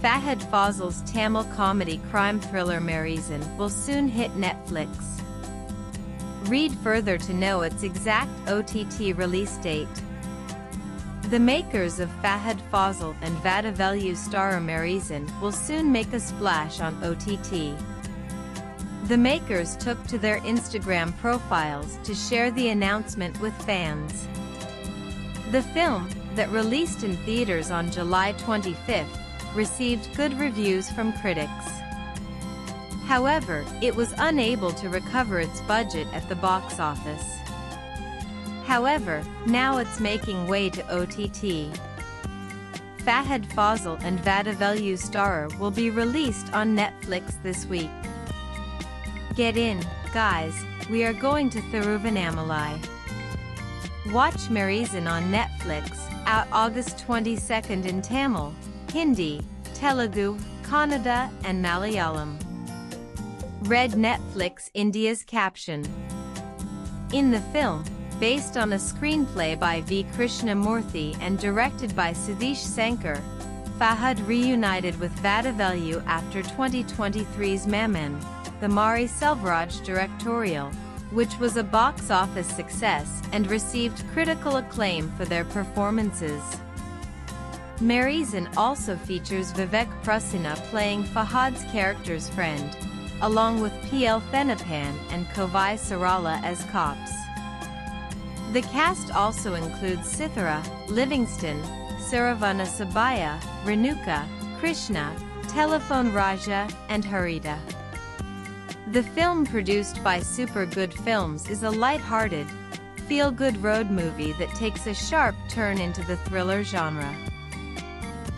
Fahadh Faasil's Tamil comedy crime thriller Maareesan will soon hit Netflix. Read further to know its exact OTT release date. The makers of Fahadh Faasil and Vadavellu star Maareesan will soon make a splash on OTT. The makers took to their Instagram profiles to share the announcement with fans. The film, that released in theaters on July 25, received good reviews from critics. However, it was unable to recover its budget at the box office. However, now it's making way to OTT. Fahadh Faasil and Vadavellu star will be released on Netflix this week. Get in, guys, we are going to Thiruvannamalai. Watch Maareesan on Netflix, out August 22 in Tamil, Hindi, Telugu, Kannada and Malayalam. Read Netflix India's caption. In the film, based on a screenplay by V. Krishnamurthy and directed by Satish Sankar, Fahadh reunited with Vadavellu after 2023's Maman, the Maareesan directorial, which was a box office success and received critical acclaim for their performances. Maareesan also features Vivek Prasanna playing Fahadh's character's friend, along with P.L. Thenipan and Kovai Sarala as cops. The cast also includes Sithara, Livingston, Saravana Sabaya, Renuka, Krishna, Telephone Raja, and Harita. The film, produced by Super Good Films, is a light-hearted, feel-good road movie that takes a sharp turn into the thriller genre.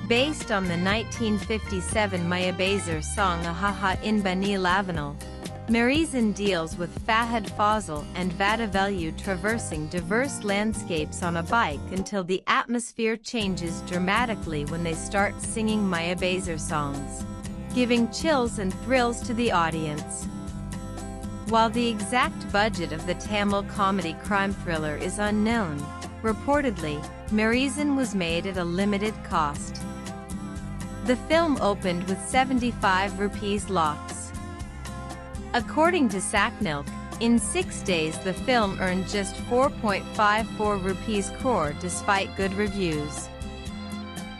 Based on the 1957 Maya Bazer song Ahaha in Bani Lavanal, Maareesan deals with Fahadh Faasil and Vadavellu traversing diverse landscapes on a bike until the atmosphere changes dramatically when they start singing Maya Bazer songs, giving chills and thrills to the audience. While the exact budget of the Tamil comedy crime thriller is unknown, reportedly, Maareesan was made at a limited cost. The film opened with 75 rupees lakhs. According to Sackmilk, in 6 days the film earned just 4.54 rupees crore despite good reviews.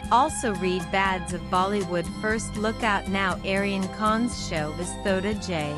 Also read Bads of Bollywood. First look out now. Aryan Khan's show is Thoda J.